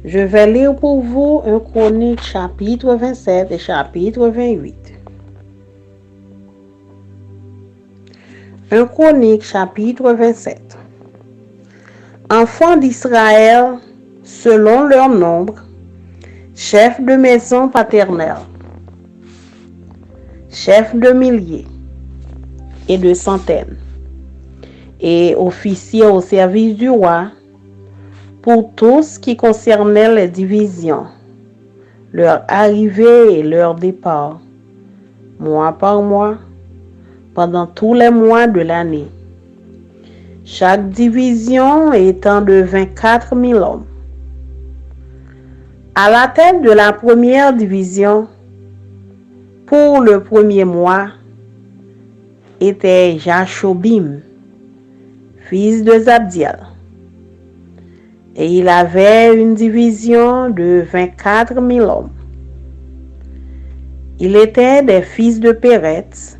Je vais lire pour vous un Chronique chapitre 27 et chapitre 28. Un Chronique chapitre 27. Enfants d'Israël, selon leur nombre, chefs de maison paternelle, chefs de milliers et de centaines, et officiers au service du roi, pour tout ce qui concernait les divisions, leur arrivée et leur départ, mois par mois, pendant tous les mois de l'année. Chaque division étant de 24 000 hommes. À la tête de la première division, pour le premier mois, était Jashobim, fils de Zabdiel. Et il avait une division de 24 000 hommes. Il était des fils de Péretz,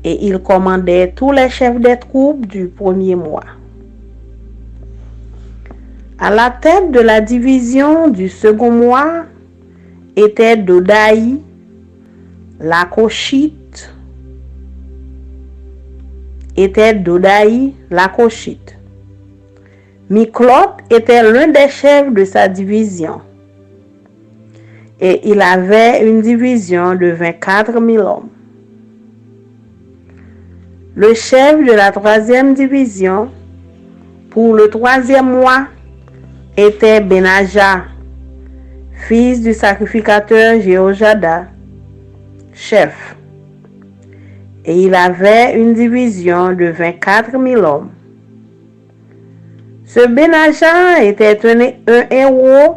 et il commandait tous les chefs des troupes du premier mois. À la tête de la division du second mois était Dodaï, la Koshite, Miklot était l'un des chefs de sa division, et il avait une division de 24 000 hommes. Le chef de la troisième division, pour le troisième mois, était Benaja, fils du sacrificateur Jéhojada, chef, et il avait une division de 24 000 hommes. Ce Benaja était un héros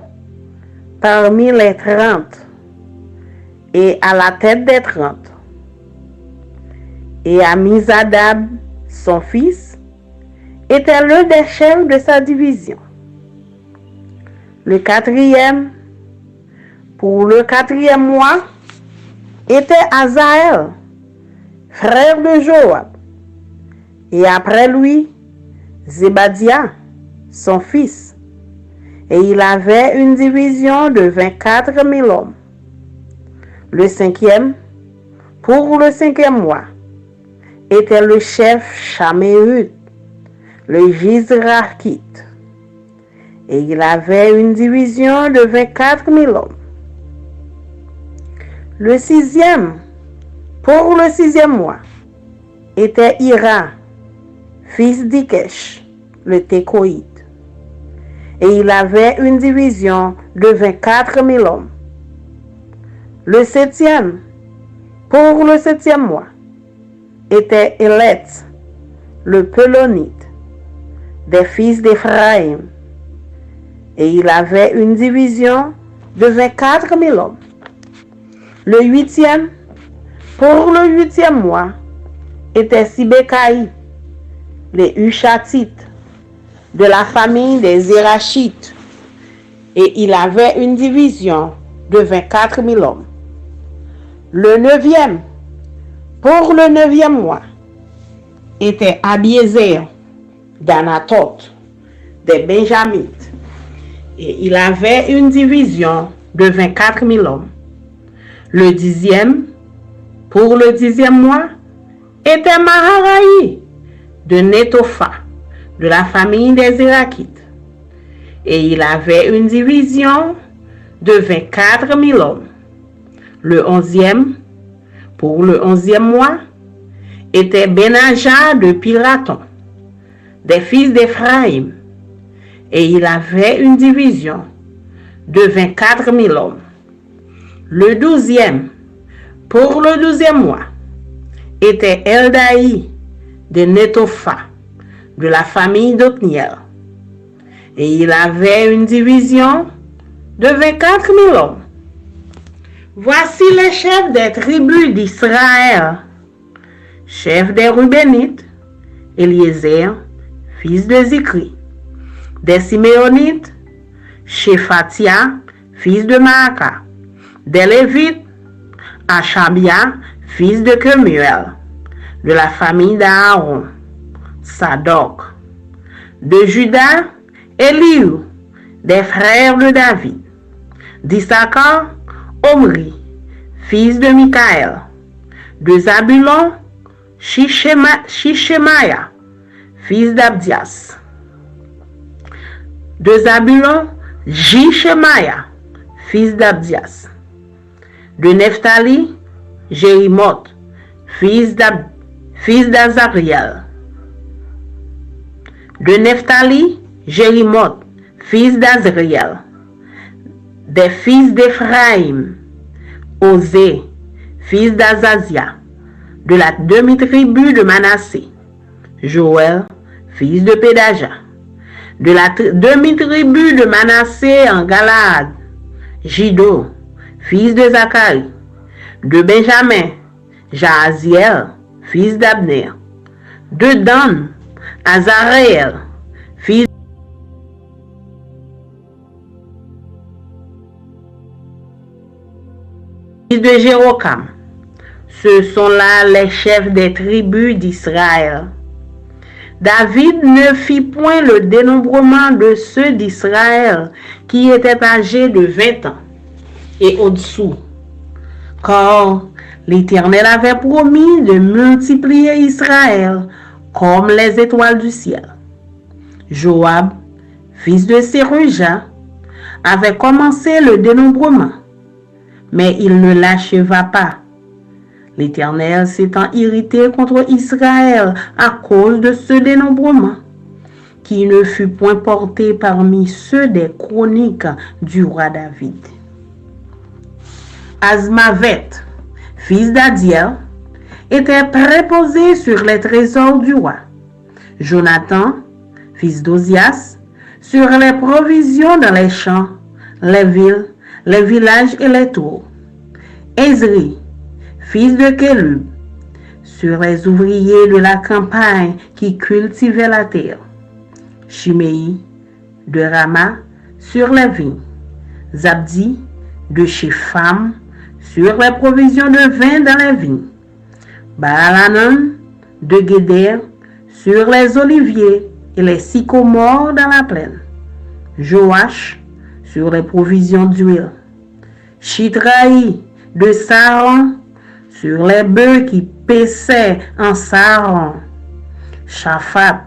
parmi les 30 et à la tête des 30. Et Amizadab, son fils, était l'un des chefs de sa division. Le quatrième, pour le quatrième mois, était Azaël, frère de Joab, et après lui, Zébadia, son fils, et il avait une division de 24 000 hommes. Le cinquième, pour le cinquième mois, était le chef Shaméhut, le Jizrakite, et il avait une division de 24 000 hommes. Le sixième, pour le sixième mois, était Ira, fils d'Ikesh, le Tékoïte, et il avait une division de 24 000 hommes. Le septième, pour le septième mois, était Élet, le Pelonite, des fils d'Éphraïm, et il avait une division de 24 000 hommes. Le huitième, pour le huitième mois, était Sibekaï, les Hushatites, de la famille des Zérachites, et il avait une division de 24 000 hommes. Le neuvième, pour le neuvième mois, était Abiezer, d'Anatoth, des Benjamites, et il avait une division de 24 000 hommes. Le dixième, pour le dixième mois, était Maharaï, de Netopha, de la famille des Zérachites, et il avait une division de 24 000 hommes. Le onzième, pour le onzième mois, était Benaja de Piraton, des fils d'Éphraïm, et il avait une division de 24 000 hommes. Le douzième, pour le douzième mois, était Eldaï de Netopha, de la famille d'Otniel, et il avait une division de 24 000 hommes. Voici les chefs des tribus d'Israël. Chef des Rubénites, Eliezer, fils de Zikri. Des Siméonites, Shephatia, fils de Maaka. Des Lévites, Achabia, fils de Kemuel, de la famille d'Aaron, Sadok. De Juda, Eliu, Des frères de David: d'Issachar, Omri, fils de Michaël; de Zabulon, Shishemaya, fils d'Abdias; de Zabulon, Jishemaya, fils d'Abdias; de Nephtali, Jérimoth, fils d'Azariel; de Nephtali, Jérimoth, fils d'Azriel; des fils d'Éphraïm, Osée, fils d'Azazia; de la demi-tribu de Manassé, Joël, fils de Pédaja; de la demi-tribu de Manassé en Galaad, Jido, fils de Zacharie; de Benjamin, Jahaziel, fils d'Abner; de Dan, Azareel, fils de Jérocam. Ce sont là les chefs des tribus d'Israël. David ne fit point le dénombrement de ceux d'Israël qui étaient âgés de 20 ans et au-dessous, car l'Éternel avait promis de multiplier Israël comme les étoiles du ciel. Joab, fils de Séruja, avait commencé le dénombrement, mais il ne l'acheva pas. L'Éternel s'étant irrité contre Israël à cause de ce dénombrement, qui ne fut point porté parmi ceux des chroniques du roi David. Azmavet, fils d'Adiel, était préposé sur les trésors du roi. Jonathan, fils d'Ozias, sur les provisions dans les champs, les villes, les villages et les tours. Ezri, fils de Kélub, sur les ouvriers de la campagne qui cultivaient la terre. Shimei, de Rama, sur les vignes. Zabdi, de Shepham, sur les provisions de vin dans les vignes. Baalanan, de Guéder, sur les oliviers et les sycomores dans la plaine. Joach, sur les provisions d'huile. Chitraï, de Saron, sur les bœufs qui paissaient en Saron. Shaphat,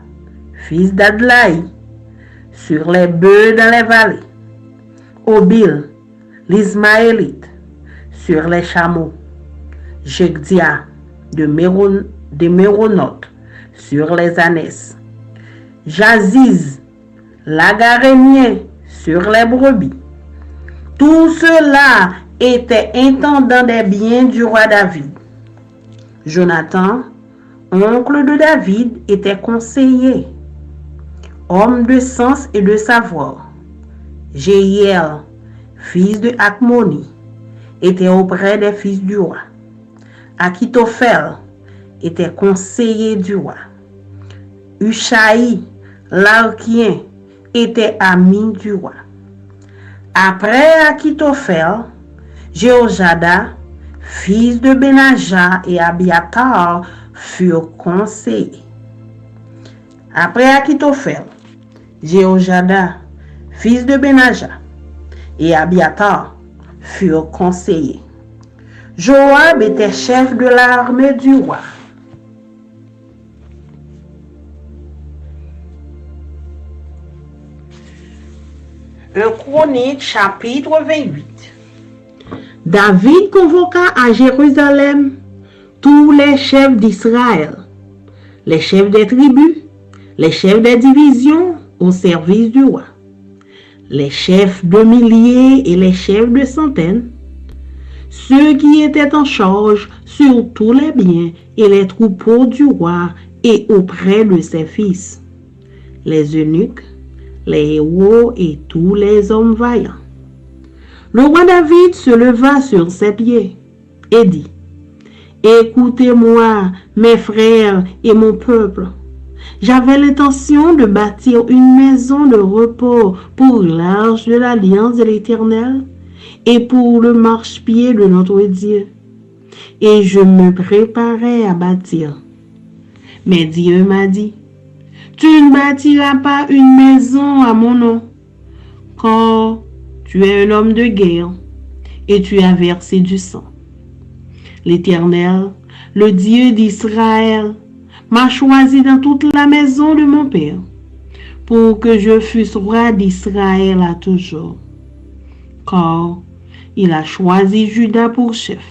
fils d'Adlaï, sur les bœufs dans les vallées. Obil, l'Ismaélite, sur les chameaux. Jegdia, de Méronoth, sur les ânesses. Jaziz, l'agarémien, sur les brebis. Tout cela était intendant des biens du roi David. Jonathan, oncle de David, était conseiller, homme de sens et de savoir. Jéhiel, fils de Akmoni, était auprès des fils du roi. Akitophel était conseiller du roi. Ushaï, l'Arkien, était ami du roi. Après Akitophel, Jéhojada, fils de Benaja, et Abiatar furent conseillers. Après Akitophel, Jéhojada, fils de Benaja, et Abiatar furent conseillers. Joab était chef de l'armée du roi. Chronique, chapitre 28. David convoqua à Jérusalem tous les chefs d'Israël, les chefs des tribus, les chefs des divisions au service du roi, les chefs de milliers et les chefs de centaines, ceux qui étaient en charge sur tous les biens et les troupeaux du roi et auprès de ses fils, les eunuques, les héros et tous les hommes vaillants. Le roi David se leva sur ses pieds et dit: Écoutez-moi, mes frères et mon peuple. J'avais l'intention de bâtir une maison de repos pour l'arche de l'alliance de l'Éternel et pour le marchepied de notre Dieu. Et je me préparais à bâtir. Mais Dieu m'a dit: Tu ne bâtiras pas une maison à mon nom, car tu es un homme de guerre et tu as versé du sang. L'Éternel, le Dieu d'Israël, m'a choisi dans toute la maison de mon père, pour que je fusse roi d'Israël à toujours. Car il a choisi Juda pour chef.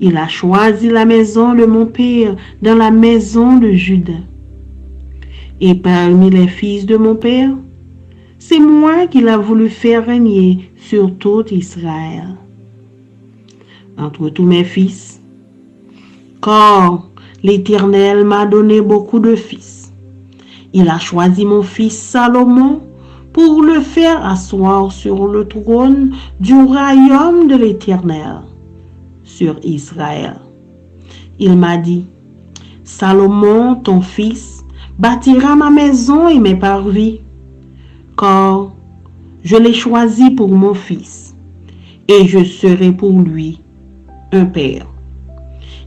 Il a choisi la maison de mon père dans la maison de Juda. Et parmi les fils de mon père, c'est moi qu'il a voulu faire régner sur tout Israël. Entre tous mes fils, car l'Éternel m'a donné beaucoup de fils. Il a choisi mon fils Salomon pour le faire asseoir sur le trône du royaume de l'Éternel, sur Israël. Il m'a dit, Salomon, ton fils, bâtira ma maison et mes parvis, car je l'ai choisi pour mon fils, et je serai pour lui un père.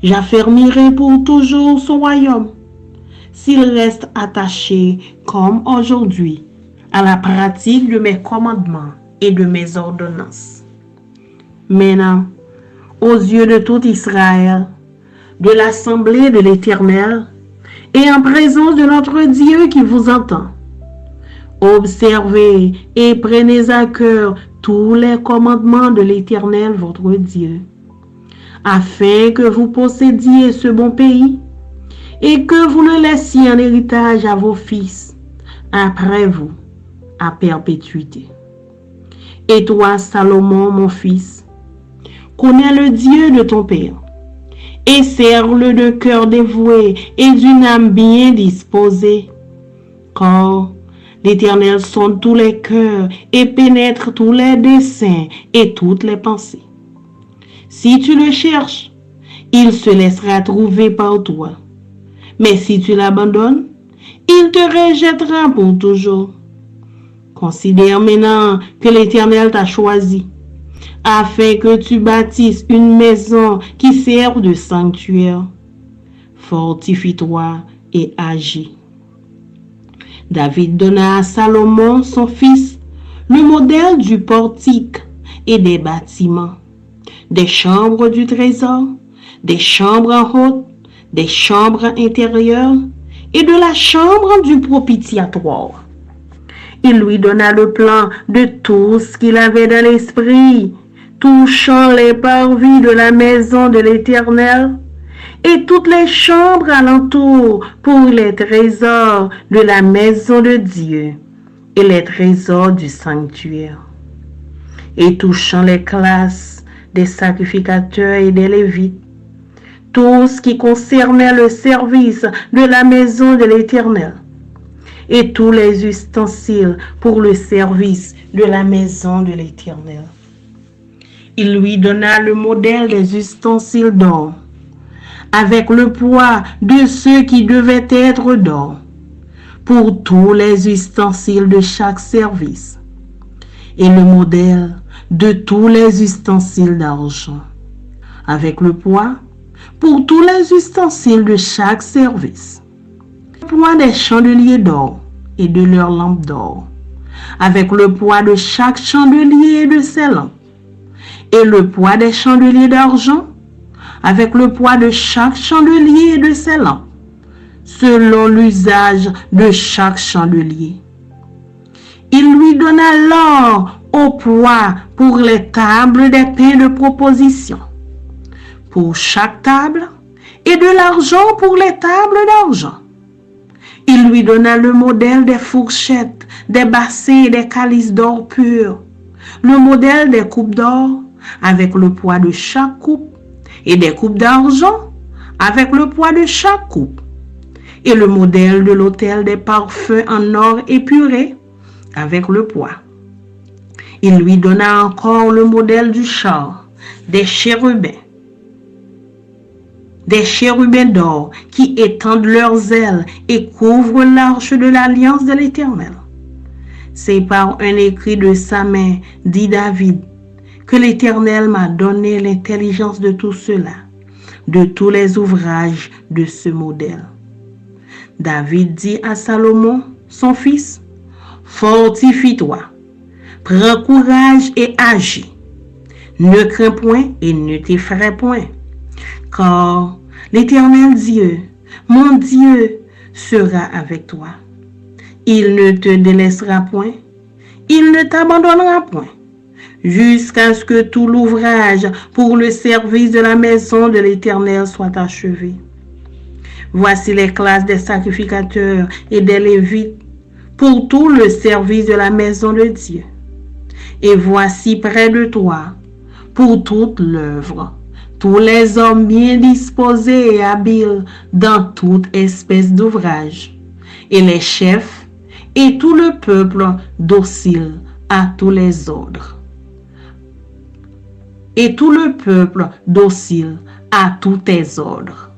J'affermirai pour toujours son royaume, s'il reste attaché comme aujourd'hui à la pratique de mes commandements et de mes ordonnances. Maintenant, aux yeux de tout Israël, de l'assemblée de l'Éternel, et en présence de notre Dieu qui vous entend, observez et prenez à cœur tous les commandements de l'Éternel votre Dieu, afin que vous possédiez ce bon pays et que vous le laissiez en héritage à vos fils, après vous, à perpétuité. Et toi, Salomon, mon fils, connais le Dieu de ton père, et sers-le de cœur dévoué et d'une âme bien disposée, car l'Éternel sonde tous les cœurs et pénètre tous les desseins et toutes les pensées. Si tu le cherches, il se laissera trouver par toi. Mais si tu l'abandonnes, il te rejettera pour toujours. Considère maintenant que l'Éternel t'a choisi, afin que tu bâtisses une maison qui serve de sanctuaire. Fortifie-toi et agis. David donna à Salomon, son fils, le modèle du portique et des bâtiments, des chambres du trésor, des chambres en haute, des chambres intérieures et de la chambre du propitiatoire. Il lui donna le plan de tout ce qu'il avait dans l'esprit, touchant les parvis de la maison de l'Éternel et toutes les chambres alentour pour les trésors de la maison de Dieu et les trésors du sanctuaire. Et touchant les classes des sacrificateurs et des Lévites, tout ce qui concernait le service de la maison de l'Éternel, et tous les ustensiles pour le service de la maison de l'Éternel. Il lui donna le modèle des ustensiles d'or, avec le poids de ceux qui devaient être d'or, pour tous les ustensiles de chaque service, et le modèle de tous les ustensiles d'argent, avec le poids pour tous les ustensiles de chaque service, le poids des chandeliers d'or et de leurs lampes d'or, avec le poids de chaque chandelier et de ses lampes, et le poids des chandeliers d'argent, avec le poids de chaque chandelier et de ses lampes, selon l'usage de chaque chandelier. Il lui donna l'or au poids pour les tables des pains de proposition, pour chaque table, et de l'argent pour les tables d'argent. Il lui donna le modèle des fourchettes, des bassins et des calices d'or pur, le modèle des coupes d'or, avec le poids de chaque coupe, et des coupes d'argent, avec le poids de chaque coupe, et le modèle de l'autel des parfums en or épuré, avec le poids. Il lui donna encore le modèle du char, des chérubins d'or qui étendent leurs ailes et couvrent l'arche de l'alliance de l'Éternel. C'est par un écrit de sa main, dit David, que l'Éternel m'a donné l'intelligence de tout cela, de tous les ouvrages de ce modèle. David dit à Salomon, son fils, « Fortifie-toi, Prends courage et agis. Ne crains point et ne t'effraie point, car l'Éternel Dieu, mon Dieu, sera avec toi. Il ne te délaissera point, il ne t'abandonnera point, jusqu'à ce que tout l'ouvrage pour le service de la maison de l'Éternel soit achevé. Voici les classes des sacrificateurs et des Lévites pour tout le service de la maison de Dieu. Et voici près de toi, pour toute l'œuvre, tous les hommes bien disposés et habiles dans toute espèce d'ouvrage, et les chefs et tout le peuple docile à tous les ordres. Et tout le peuple docile à tous tes ordres.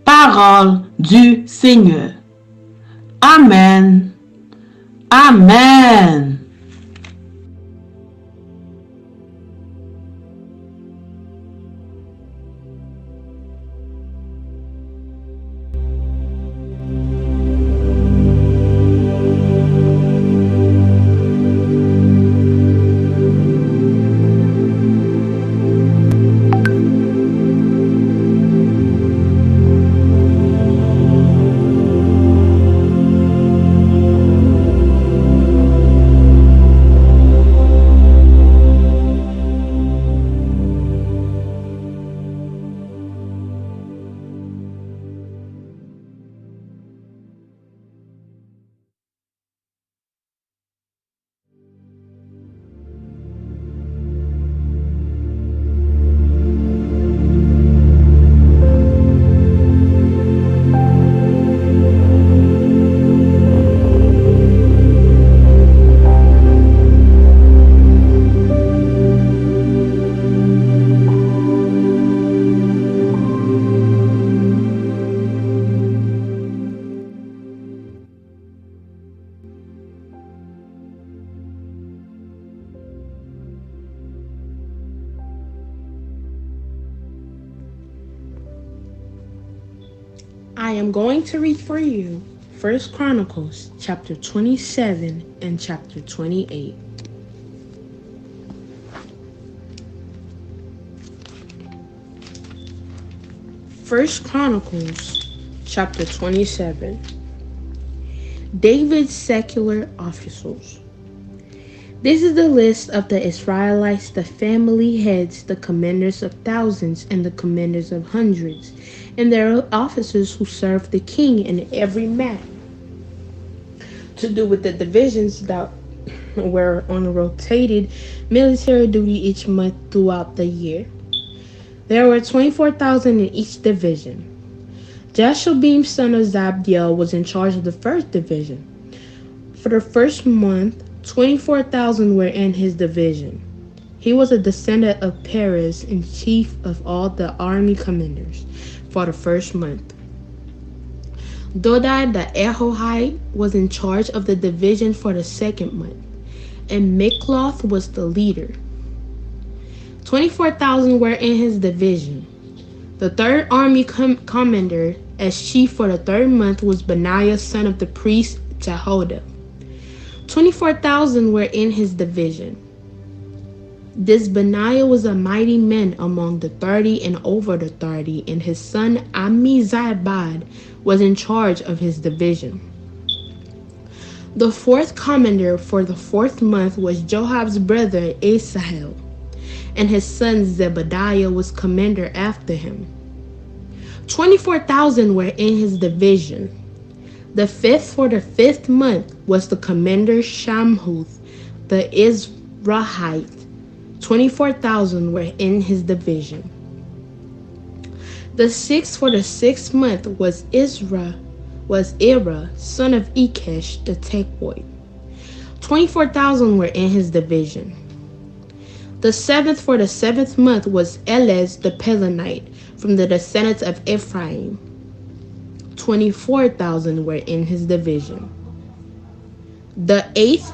Parole du Seigneur. Amen. Amen. I am going to read for you First Chronicles chapter 27 and chapter 28. First Chronicles chapter 27. David's secular officers. This is the list of the Israelites, the family heads, the commanders of thousands, and the commanders of hundreds, and their officers who served the king in every matter to do with the divisions that were on rotated military duty each month throughout the year. There were 24,000 in each division. Jashobeam, son of Zabdiel, was in charge of the first division. For the first month, 24,000 were in his division. He was a descendant of Perez and chief of all the army commanders for the first month. Dodai the Ahohite was in charge of the division for the second month, and Mikloth was the leader. 24,000 were in his division. The third army commander as chief for the third month was Benaiah, son of the priest Jehoiada. 24,000 were in his division. This Benaiah was a mighty man among the 30 and over the 30, and his son Ammizabad was in charge of his division. The fourth commander for the fourth month was Joab's brother Asahel, and his son Zebadiah was commander after him. 24,000 were in his division. The fifth for the fifth month was the commander Shamhuth, the Israelite. 24,000 were in his division. The sixth for the sixth month was Ira, son of Ikesh, the Tekoite. 24,000 were in his division. The seventh for the seventh month was Elez the Pelonite, from the descendants of Ephraim. 24,000 were in his division. The eighth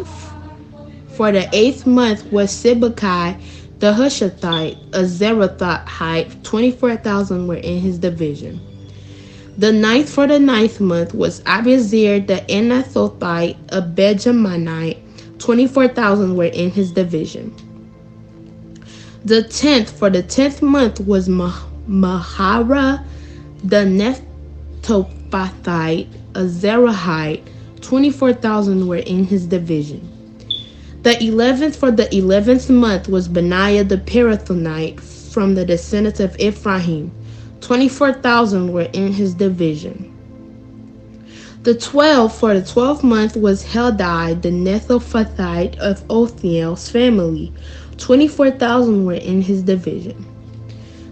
for the eighth month was Sibbecai the Hushathite, a Zerathite. 24,000 were in his division. The ninth for the ninth month was Abiezer the Anathothite, a Benjaminite. 24,000 were in his division. The 10th for the 10th month was Mahara the Netophathite, a Zerahite. 24,000 were in his division. The 11th for the 11th month was Benaiah the Pirathonite from the descendants of Ephraim. 24,000 were in his division. The 12th for the 12th month was Heldai the Netophathite of Othniel's family. 24,000 were in his division.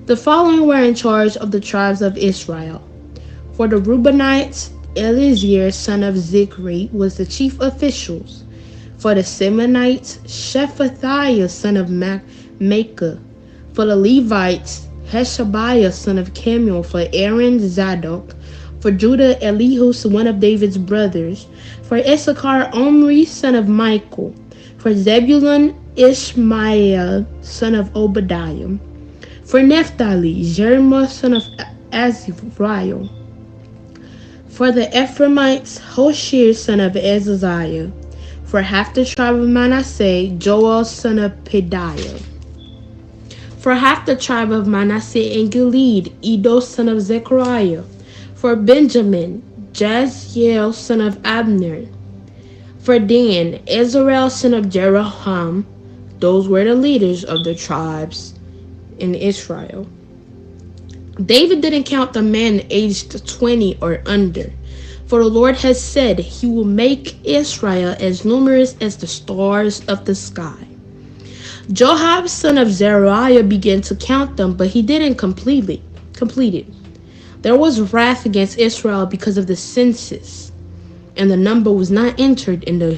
The following were in charge of the tribes of Israel. For the Reubenites, Eliezer son of Zikri was the chief officials. For the Simonites, Shephatiah son of Micah. For the Levites, Heshabiah son of Kemuel. For Aaron, Zadok. For Judah, Elihu, one of David's brothers. For Issachar, Omri son of Michael. For Zebulun, Ishmaiah son of Obadiah. For Naphtali, Jeremiah son of Azariah. For the Ephraimites, Hoshea son of Azaziah. For half the tribe of Manasseh, Joel son of Pedaiah. For half the tribe of Manasseh and Gilead, Edo son of Zechariah. For Benjamin, Jaziel son of Abner. For Dan, Ezrael son of Jeroham. Those were the leaders of the tribes in Israel. David didn't count the men aged 20 or under. For the Lord has said he will make Israel as numerous as the stars of the sky. Joab, son of Zeruiah, began to count them, but he didn't complete it. There was wrath against Israel because of the census, and the number was not entered in the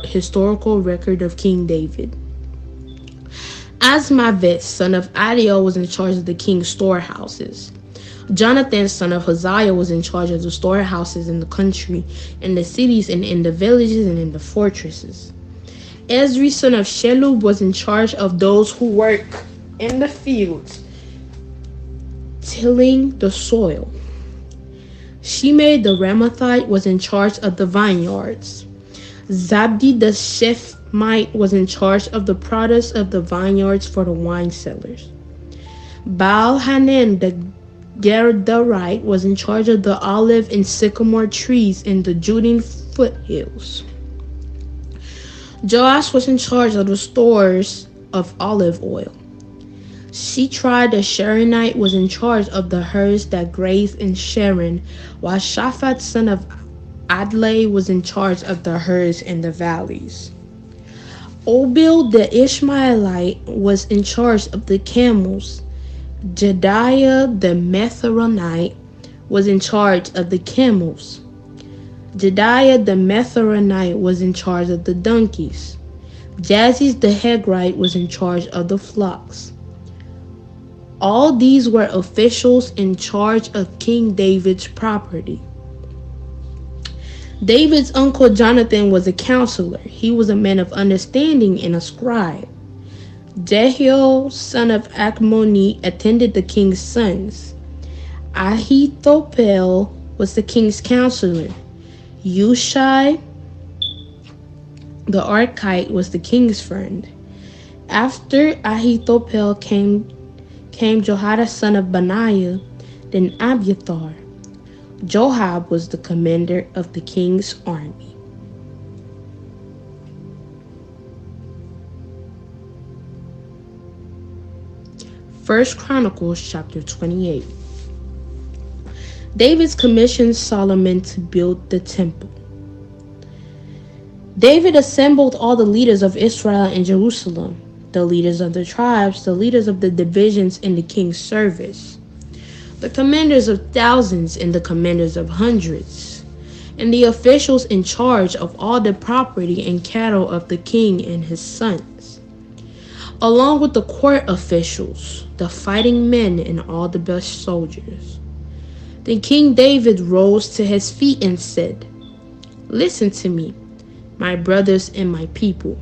historical record of King David. Asmavet, son of Adiel, was in charge of the king's storehouses. Jonathan, son of Hosea, was in charge of the storehouses in the country, in the cities, and in the villages, and in the fortresses. Ezri, son of Shelub, was in charge of those who work in the fields, tilling the soil. Shimei the Ramathite was in charge of the vineyards. Zabdi the Shephmite was in charge of the produce of the vineyards for the wine cellars. Baal-Hanan the Gederite was in charge of the olive and sycamore trees in the Judean foothills. Joash was in charge of the stores of olive oil. Shitrai the Sharonite was in charge of the herds that grazed in Sharon, while Shaphat son of Adlai was in charge of the herds in the valleys. Obil the Ishmaelite was in charge of the camels. Jediah the Methoronite was in charge of the camels. Jediah the Methoronite was in charge of the donkeys. Jaziz the Hagrite was in charge of the flocks. All these were officials in charge of King David's property. David's uncle Jonathan was a counselor. He was a man of understanding and a scribe. Jehiel, son of Achmoni, attended the king's sons. Ahithophel was the king's counselor. Hushai, the Archite, was the king's friend. After Ahithophel came Jehoiada, son of Benaiah, then Abiathar. Joab was the commander of the king's army. First Chronicles chapter 28. David's commissioned Solomon to build the temple. David assembled all the leaders of Israel in Jerusalem, the leaders of the tribes, the leaders of the divisions in the king's service, the commanders of thousands and the commanders of hundreds, and the officials in charge of all the property and cattle of the king and his sons, along with the court officials, the fighting men, and all the best soldiers. Then King David rose to his feet and said, "Listen to me, my brothers and my people.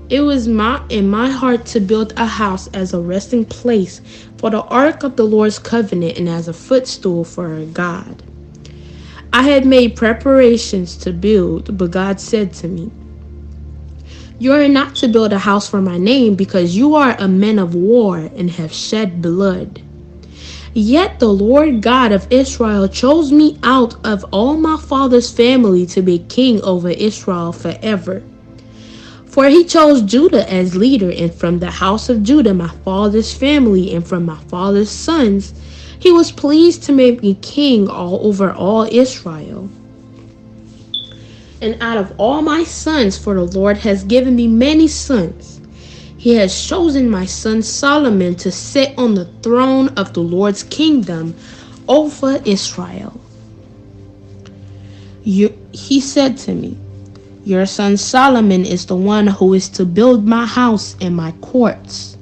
It was in my heart to build a house as a resting place for the ark of the Lord's covenant and as a footstool for our God. I had made preparations to build, but God said to me, You are not to build a house for my name, because you are a man of war and have shed blood. Yet the Lord God of Israel chose me out of all my father's family to be king over Israel forever. For he chose Judah as leader, and from the house of Judah, my father's family, and from my father's sons, he was pleased to make me king over all Israel. And out of all my sons, for the Lord has given me many sons, he has chosen my son Solomon to sit on the throne of the Lord's kingdom over Israel. He said to me, your son Solomon is the one who is to build my house and my courts.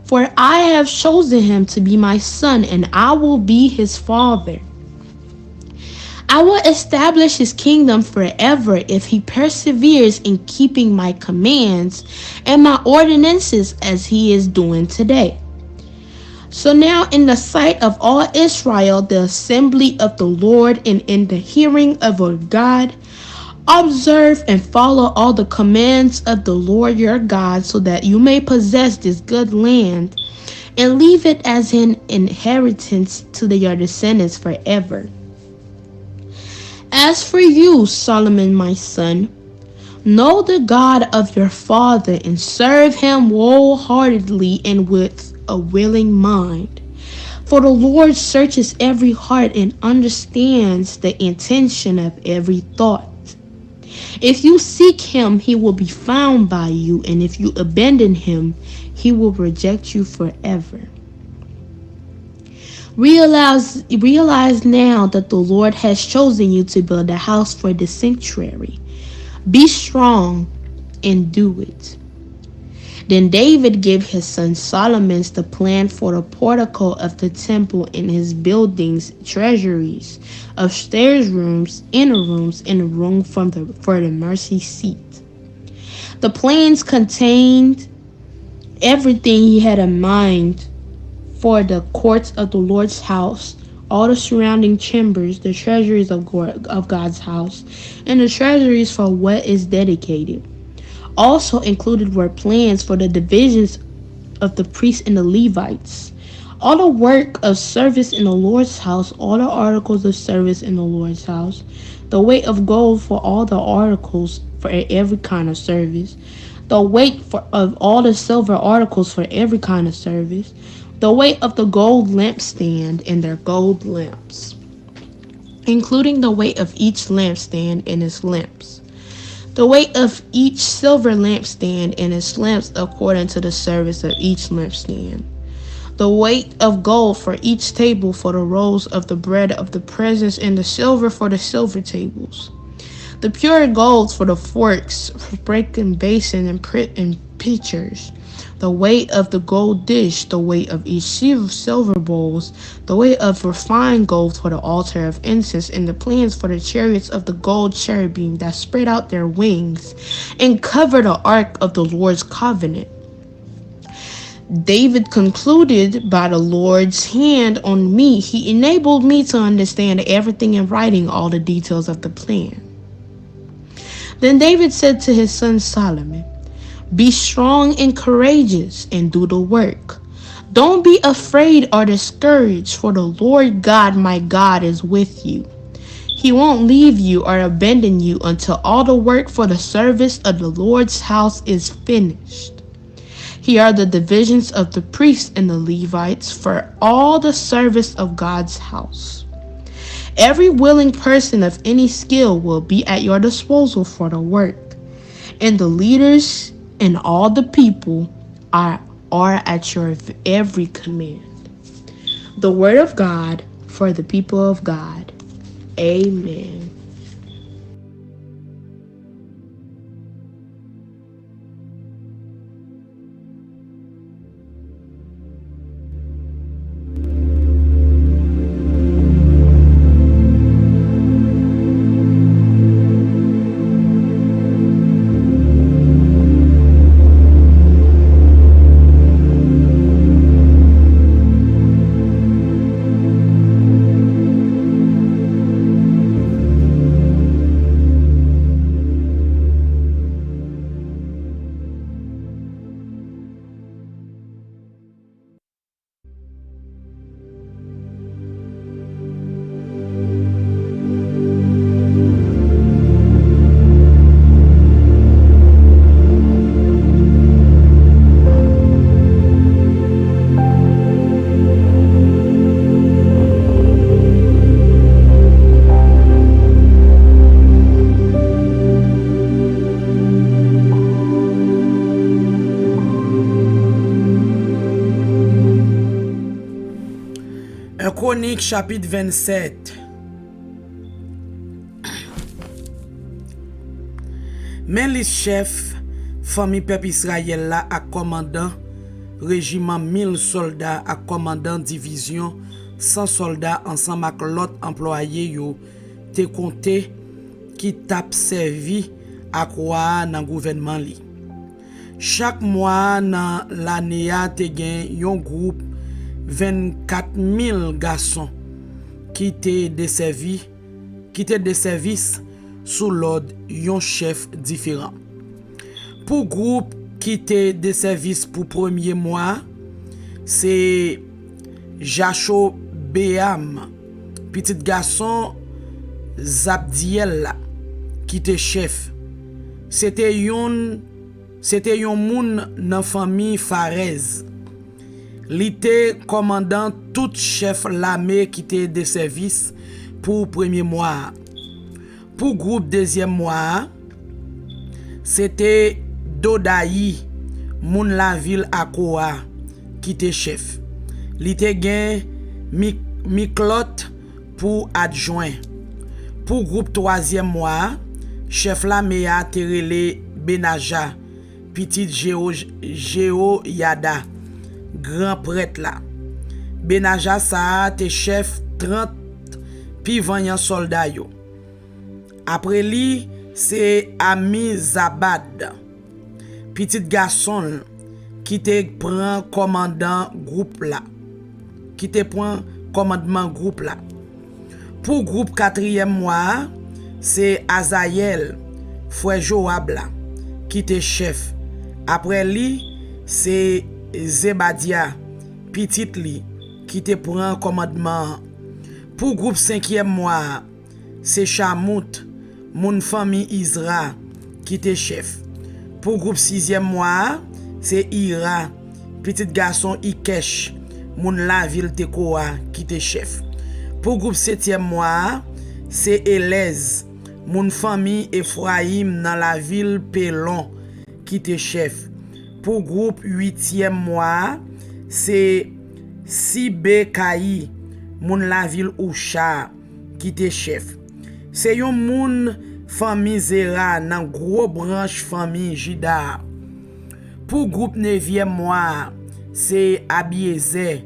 For I have chosen him to be my son, and I will be his father. I will establish his kingdom forever if he perseveres in keeping my commands and my ordinances as he is doing today. So now in the sight of all Israel, the assembly of the Lord, and in the hearing of our God, observe and follow all the commands of the Lord your God, so that you may possess this good land and leave it as an inheritance to your descendants forever. As for you, Solomon, my son, know the God of your father and serve him wholeheartedly and with a willing mind. For the Lord searches every heart and understands the intention of every thought. If you seek him, he will be found by you, and if you abandon him, he will reject you forever. Realize now that the Lord has chosen you to build a house for the sanctuary. Be strong and do it. Then David gave his son Solomon the plan for the portico of the temple and his buildings, treasuries, upstairs rooms, inner rooms, and a room for the mercy seat. The plans contained everything he had in mind for the courts of the Lord's house, all the surrounding chambers, the treasuries of God's house, and the treasuries for what is dedicated. Also included were plans for the divisions of the priests and the Levites, all the work of service in the Lord's house, all the articles of service in the Lord's house, the weight of gold for all the articles for every kind of service, the weight of all the silver articles for every kind of service, the weight of the gold lampstand and their gold lamps, including the weight of each lampstand and its lamps, the weight of each silver lampstand and its lamps according to the service of each lampstand, the weight of gold for each table for the rolls of the bread of the presence, and the silver for the silver tables, the pure gold for the forks, for breaking basin and pitchers, the weight of the gold dish, the weight of each silver bowls, the weight of refined gold for the altar of incense, and the plans for the chariots of the gold cherubim that spread out their wings and cover the ark of the Lord's covenant. David concluded, by the Lord's hand on me, he enabled me to understand everything in writing, all the details of the plan. Then David said to his son Solomon, be strong and courageous and do the work. Don't be afraid or discouraged, for the Lord God, my God, is with you. He won't leave you or abandon you until all the work for the service of the Lord's house is finished. Here are the divisions of the priests and the Levites for all the service of God's house. Every willing person of any skill will be at your disposal for the work, and the leaders and all the people are at your every command. The word of God for the people of God. Amen. Chronique chapitre 27. Mais les chefs famille peuple Israël là à commandant régiment 1000 soldats à commandant division 100 soldats ensemble avec l'autre employé yo te compté qui t'a servi à quoi dans gouvernement li. Chaque mois dans l'année a te gen un groupe 24 000 garçons qui te desservi sous l'ordre d'un chef différent. Pour groupe qui te desservi pour premier mois, c'est Jacho Béam, petit garçon Zabdiel qui te chef. C'était un moun nan famille Farez. Li te commandant tout chef l'armée qui te de service pour premier mois. Pour groupe deuxième mois, c'était Dodaï, moun la ville Akoa qui te chef. Li te gen Miklot pour adjoint. Pour groupe troisième mois, chef l'armée a terelé Benaja, petit Jéhoyada, grand prêtre là. Benaja sa te chef 30 pi 20 soldats yo. Après lui, c'est Ami Zabad, petit garçon qui te prend commandant groupe là. Qui te prend commandement groupe là. Pour groupe quatrième mois, c'est Azaël, frère Joab là, qui te chef. Après lui, c'est Zebadia, petit li, qui te prend commandement. Pour groupe cinquième mois, c'est Chamout, mon famille Isra, qui te chef. Pour groupe sixième mois, c'est Ira, petit garçon Ikesh, mon la ville Tekoa, qui te chef. Pour groupe septième mois, c'est Elez, mon famille Ephraim dans la ville Pelon, qui te chef. Pour groupe huitième mois, c'est Sibekaï, mon la ville Oucha, qui te chef. C'est yon moun famille Zera dans gros branche famille Juda. Pour groupe neuvième mois, c'est Abiezer,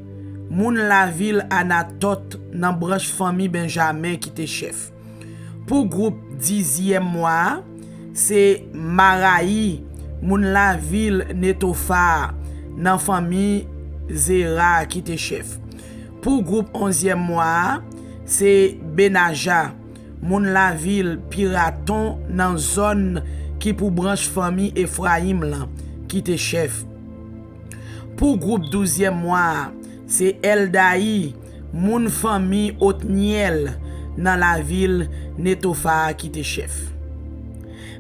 moun la ville Anatot dans branche famille Benjamin qui te chef. Pour groupe dixième mois, c'est Maraï, moun la ville Netofa dans famille Zera qui te chef. Pour groupe onzième mois, c'est Benaja, moun la ville Piraton dans zone qui pour branche famille Ephraim là, qui te chef. Pour groupe 12e mois, c'est Eldaï, moun famille Otniel dans la ville Netofa qui te chef.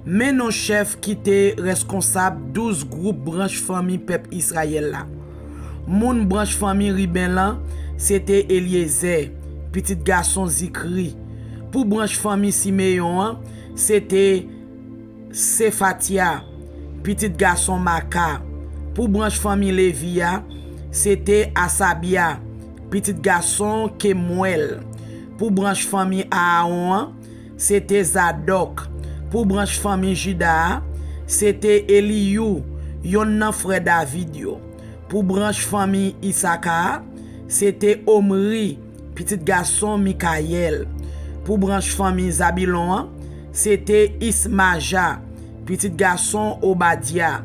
Mais nos chefs qui te responsable 12 groupes branche famille peuple Israël là. Moun branche famille Ruben là, c'était Eliezer, petit garçon Zikri. Pour branche famille Siméon, c'était Sephatia, petit garçon Maka. Pour branche famille Lévia, c'était Asabia, petit garçon Kemuel. Pour branche famille Aaron, c'était Zadok. Pour branche famille Juda, c'était Eliou, yon frère David yo. Pour branche famille Issachar, c'était Omri, petit garçon Mikaël. Pour branche famille Zabilon, c'était Ismaja, petit garçon Obadia.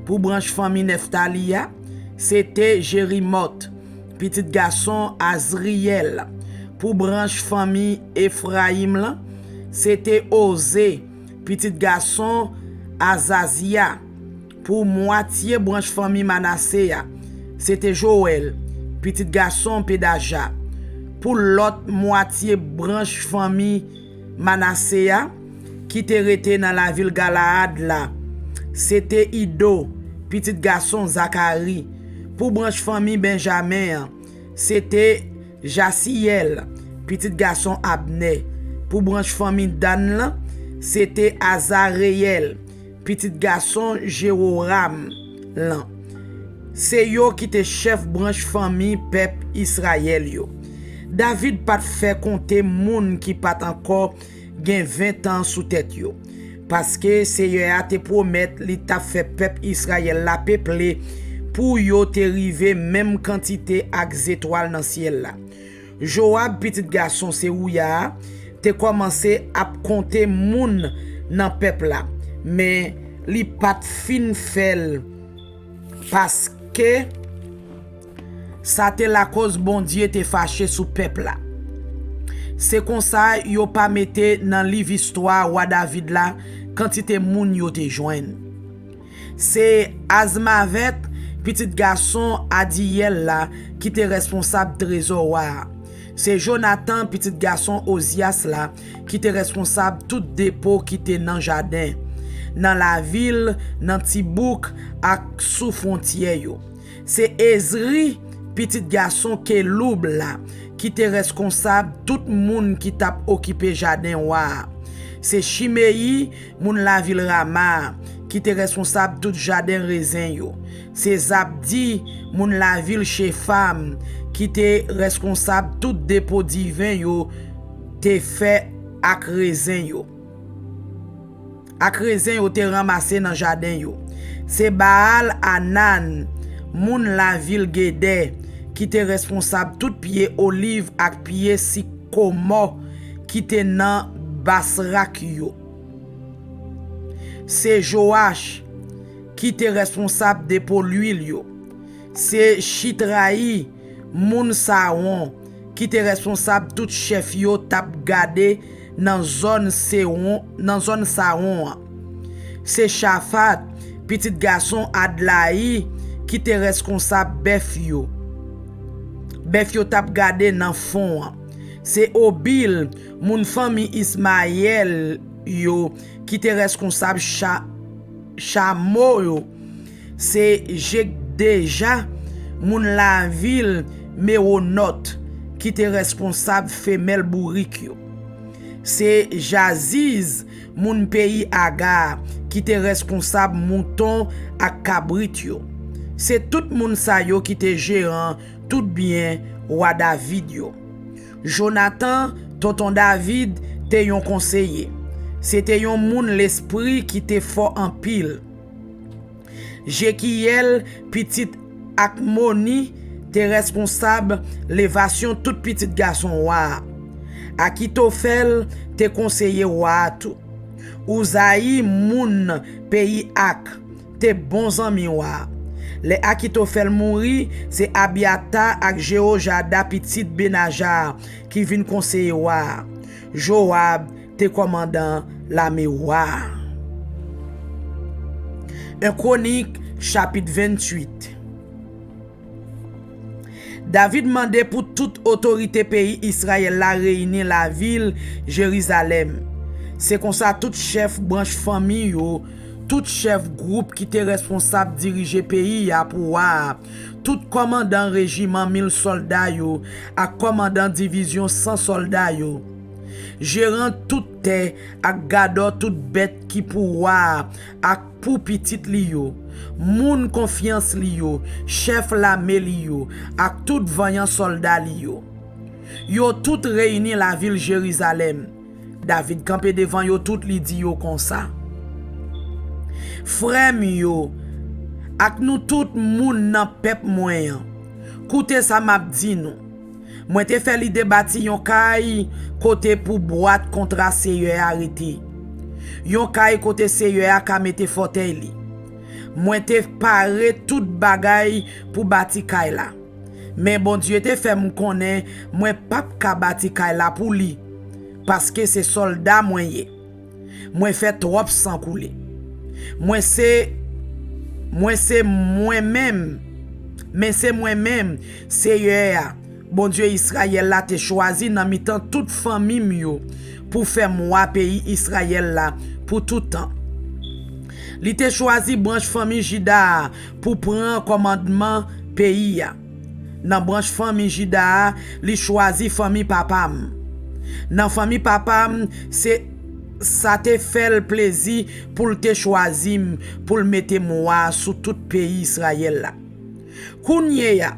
Pour branche famille Nephtalia, c'était Jérimoth, petit garçon Azriel. Pour branche famille Ephraim, c'était Osé, petit garçon Azazia. Pour moitié branche famille Manassé, c'était Joël, petit garçon Pédaja. Pour l'autre moitié branche famille Manassé, qui était resté dans la ville Galaad là, c'était Ido, petit garçon Zacharie. Pour branche famille Benjamin, c'était Jassiel, petit garçon Abner. Pour branche famille Dan, c'était Azareel, petit garçon Jéhoram. C'est yo qui était chef branche famille peuple Israël yo. David pat fait compter moun qui pat encore gen 20 ans sous tête yo. Parce que Seigneur a te promet li t'a fait peuple Israël la peuplé pour yo te rive même quantité ak étoiles dans ciel là. Joab petit garçon c'est ouya te commencé à compter moun dans peuple là. Mais li pat fin fel parce que ça te la cause bon Dieu te fâché sous peuple là. C'est comme ça yo pas mette dans livre histoire roi David là quantité moun yo te joine. C'est Azmavet petit garçon Adiel là qui était responsable trésor roi. C'est Jonathan petit garçon Ozias là qui était responsable tout dépôt qui était dans jardin, dans la ville, dans Tibouk ak sous frontière yo. C'est Ezri petit garçon Keloub là qui était responsable tout monde qui t'a occupé jardin wa. C'est Shimei moun la ville Rama qui était responsable tout jardin raisin yo. C'est Zabdi moun la ville Shefam qui était responsable tout dépôt divin yo te fait ak raisin yo. Ak raisin yo te ramassé dans jardin yo. C'est Baal Anan moun la ville Gede qui était responsable tout pied olive ak pied sycomore qui était dans Basrak yo. C'est Joach qui était responsable de pour l'huile yo. C'est Chitraï moun Saron qui était responsable tout chef yo tap gade dans zone Saron, dans zone Saron. C'est Shaphat petit garçon Adlaï qui était responsable bef yo. Bef yo tap gade dans fond. C'est Obil moun famille Ismaël yo qui était responsable Chamo yo. C'est Jekdeja moun la ville Meronot qui était responsable femelle bourrik yo. C'est Jaziz moun pays Agar qui était responsable mouton ak cabrit yo. C'est tout moun sa yo qui était gérant tout bien roi David yo. Jonathan tonton David te yon conseiller. C'était yon moun l'esprit qui te fort en pile. Jekiel petit Akmoni te responsable l'évasion tout petit garçon roi. Akitofel te conseiller roi tout. Ouzaï moun pays Ak te bons amis roi. Les Akitofel mouri, c'est Abiata ak Jeojada petit Benajar qui vient conseiller roi. Joab te commandant l'armée roi. 1 Chronique chapitre 28. David mandait pour toute autorité pays Israël la réunir la ville Jérusalem. C'est comme ça tout chef branche famille yo, tout chef groupe qui était responsable diriger pays a pour tout commandant régiment 1000 soldats yo, à commandant division 100 soldats yo. Gérant tout terre ak gado tout bête qui pouvoir ak pour petit li yo. Moun confiance li yo, chef l'armée li yo, ak tout vaillant soldat li yo. Yo tout réuni la ville Jérusalem. David campé devant yo tout li di yo comme ça. Frère yo, ak nou tout moun nan pep moyen. Koute sa map di nou. Moi te fait li debati yon kay côté pour boîte kontra Seigneur arrêté. Yon kay côté Seigneur ka mette fauteuil li. Moi te pare tout bagay pour bati kay la. Mais bon Dieu te fait m konnen moi pas ka bati kay la pour li parce que c'est soldat moyen. Moi fait trop sang couler. Moi c'est moi-même. Mais c'est moi-même Seigneur bon Dieu Israël là te choisi dans mi-temps toute famille mio pour faire moi pays Israël là pour tout temps. Li te choisi branche famille Juda pour prendre commandement pays. Dans branche famille Juda, li choisi famille papam. Dans famille papam, c'est ça te fait le plaisir pour te choisir pour mettre moi sous tout pays Israël là. Kounye ya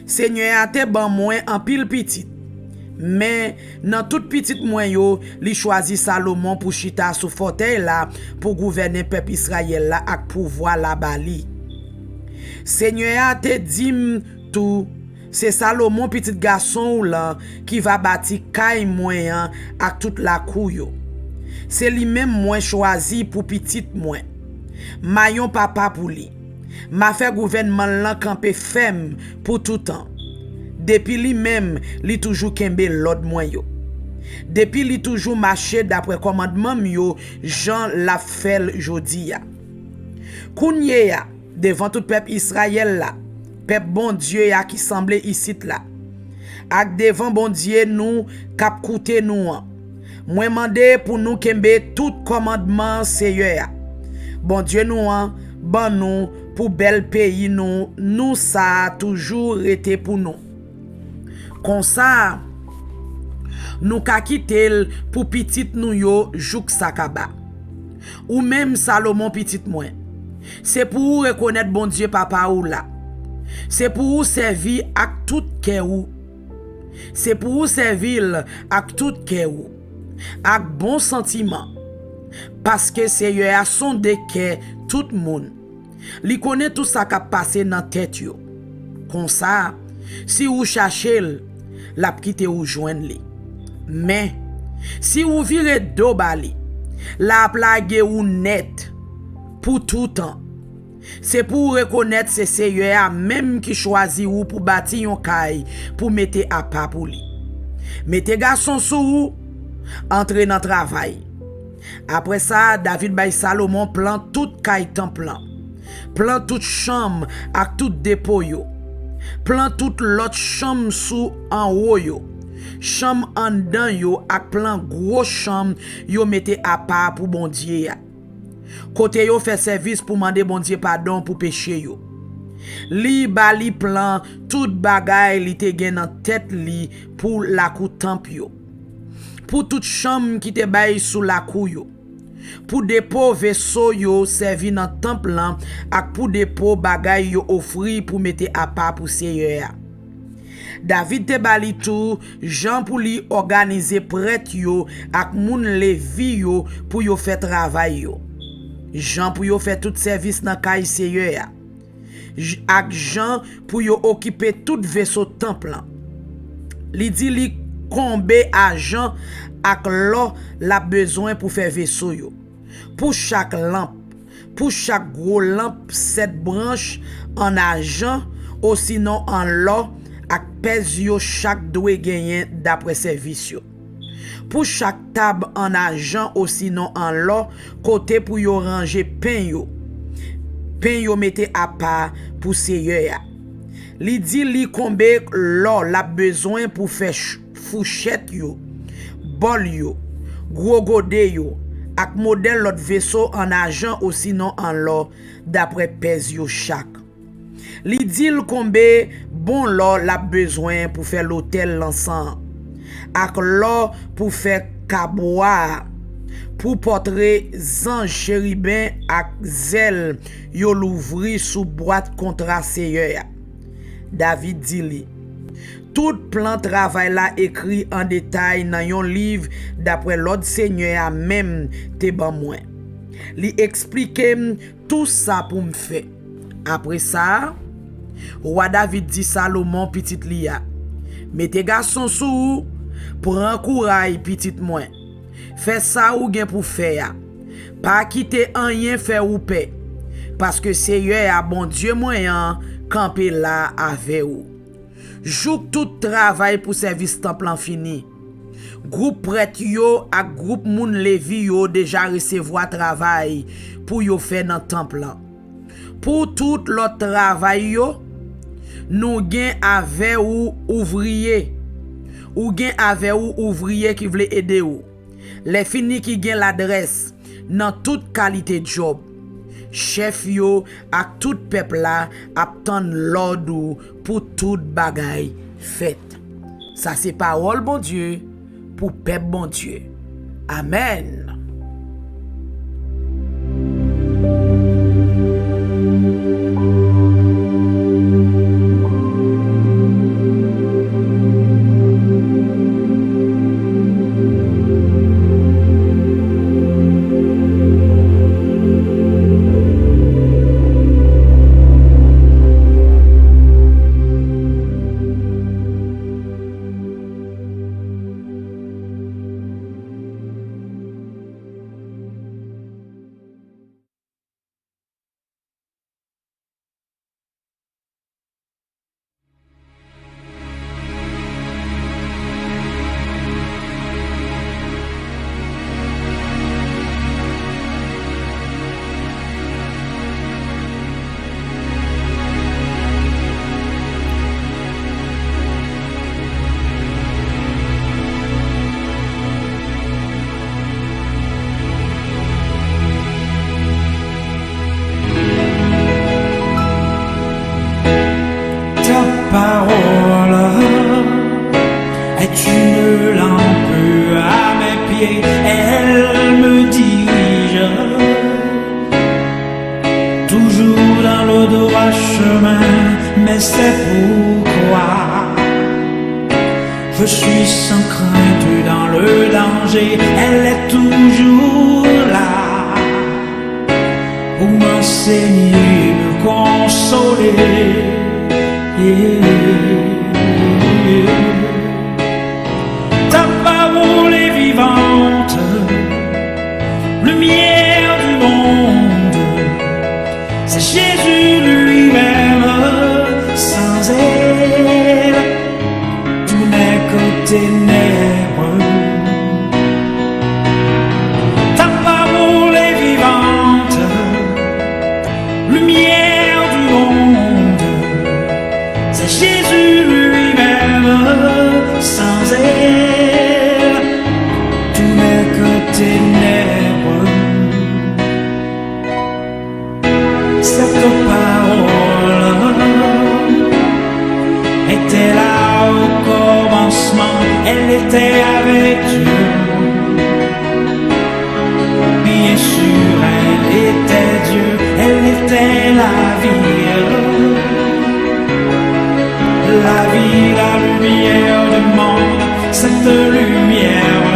Seigneur a te ban moins en pile petit. Mais dans toute petite moyen yo, li choisi Salomon pour chita sous fauteuil là pour gouverner peuple Israël là avec pouvoir la bali. Seigneur a te dit tout, c'est Salomon petit garçon ou là qui va bâtir caille moyen avec toute la couille. C'est lui-même moi choisi pour petit moi. Mayon papa pour lui. M'a fait gouvernement là camper ferme pour tout temps. Depuis lui-même, li toujours kembe l'autre moi yo. Depuis li toujours marché d'après commandement yo, Jean l'a fait jodi ya. Kounye ya, devant tout peuple Israël là, peuple bon Dieu ya qui semblait ici là. Ak devant bon Dieu nous k'ap koute nous an. Moi mandé pour nous kembe tout commandement Seigneur ya. Bon Dieu nous an, ban nous pour bel pays nous ça a toujours été pour nous. Comme ça, nous ka quitter pour petit nous yo jouk sakaba. Ou même Salomon petit moi. C'est pour reconnaître bon Dieu papa ou là. C'est pour servir avec tout cœur ou. C'est pour servir avec tout cœur ou. Avec bon sentiment. Parce que Seigneur a son de cœur tout le monde. Li connaît tout ça qui a passé dans tête yo. Comme ça, si vous cherchez la quitte ou joindre li. Mais si vous virez do bali, la plague ou net pour tout temps. C'est pour reconnaître ce Seigneur même qui choisit ou pour bâtir yon caille pour mettre à pas pour lui. Mettez garçon sous entrer dans travail. Après ça, David bay Salomon plan toute caille temps plan. Plan toute chambre avec tout dépôt yo. Plan toute l'autre chambre sous en haut yo. Chambre en dedans yo ak plan gros chambre yo mette à part pour bon Dieu ya. Côté yo fait service pour demander bon Dieu pardon pour péché yo. Li bali plan tout bagay li te gen en tête li pour la kou temp yo. Pour toute chambre qui te bay sous la kou yo. Pour dépôt vaisseau yo servi dans temple là ak pour dépôt bagay yo offri pour mettre à part pour Seigneur. David te bali tout Jean pour li organiser prêtre yo ak moun levi yo pour yo faire travail yo. Jean pour yo faire tout service dans kay Seigneur. Ak Jean pour yo occuper tout vaisseau temple. Li di li combé argent ak l'or la besoin pour faire vaisseau yo. Pour chaque lampe, pour chaque gros lampe 7 branches en argent ou sinon en l'or ak pèse yo chaque doit gagner d'après service yo. Pour chaque table en argent ou sinon en l'or côté pour yo ranger pain yo. Pain yo mette à part pour Seigneur. Li di li combé l'or la besoin pour faire fourchette yo, bol yo, gros godé yo, ak modèle l'autre vaisseau en argent ou sinon en l'or d'après pèse yo chaque. Li di l combé bon l'or la besoin pour faire l'autel l'encens, ak l'or pour faire kaboua, pour portrer ange chérubin ak zèle yo l'ouvri sous boîte contrat Seigneur. David dit li. Tout plan travail là écrit en détail dans yon livre d'après l'ordre Seigneur a même te ban moi. Li explique tout ça pour me faire. Après ça, roi David dit Salomon petit lia. Mettez garçon sous prend courage petit moi. Fais ça ou gen pour faire. Pas quitter rien faire ou paix. Parce que Seigneur a bon Dieu moyen camper là avec vous. Jouk tout travail pour service temple en fini. Groupe prêtre yo ak groupe moun levi yo déjà recevoir travail pour yo faire dans temple. Pour tout l'autre travail yo, nous gen avec ou ouvrier. Ou gen avec ou ouvrier qui veut aider ou. Les fini qui gen l'adresse dans toute qualité de job. Chef yo ak tout peuple là attend l'ordre pour tout bagay fait. Ça c'est parole bon Dieu pour peuple bon Dieu. Amen. c'est pourquoi je suis sans crainte dans le danger. Elle est toujours là pour m'enseigner, me consoler. Ta parole est vivante, lumière du monde. C'est Jésus lui-même. Sans elle, tout n'est que ténèbres. Ta parole est vivante, lumière du monde. C'est Jésus lui-même. Sans elle, tout n'est que ténèbres. Cette parole était là au commencement, elle était avec Dieu. Bien sûr, elle était Dieu, elle était la vie, la lumière du monde, cette lumière.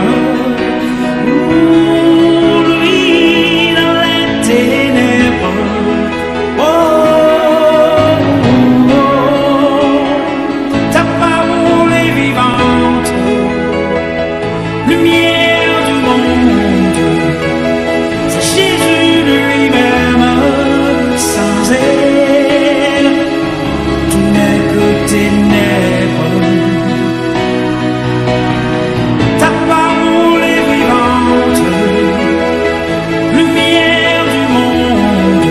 Lui dans les ténèbres. Ta parole est vivante, lumière du monde. C'est Jésus lui-même. Sans elle, tout n'est que ténèbres. Ta parole est vivante, lumière du monde.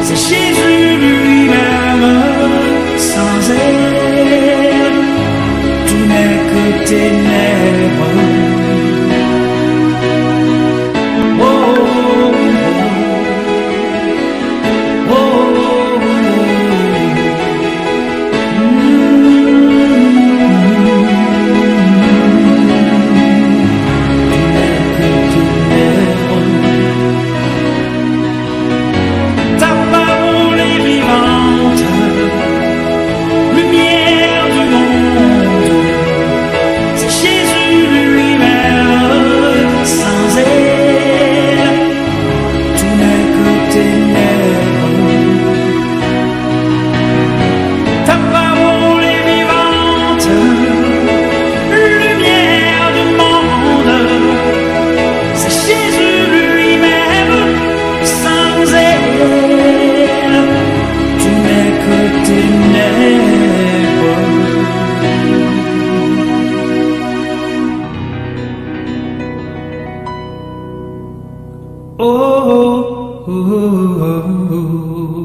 C'est Jésus lui-même. Sans elle, tout n'est que ténèbres. Oh, oh, oh, oh, ta parole est vivante, lumière du monde. C'est Jésus lui-même. Sans elle, tout n'est que ténèbres. Ta parole est vivante, lumière du monde. C'est Jésus lui-même. Sans elle, tout n'est que ténèbres. Oh, oh, oh, oh, oh.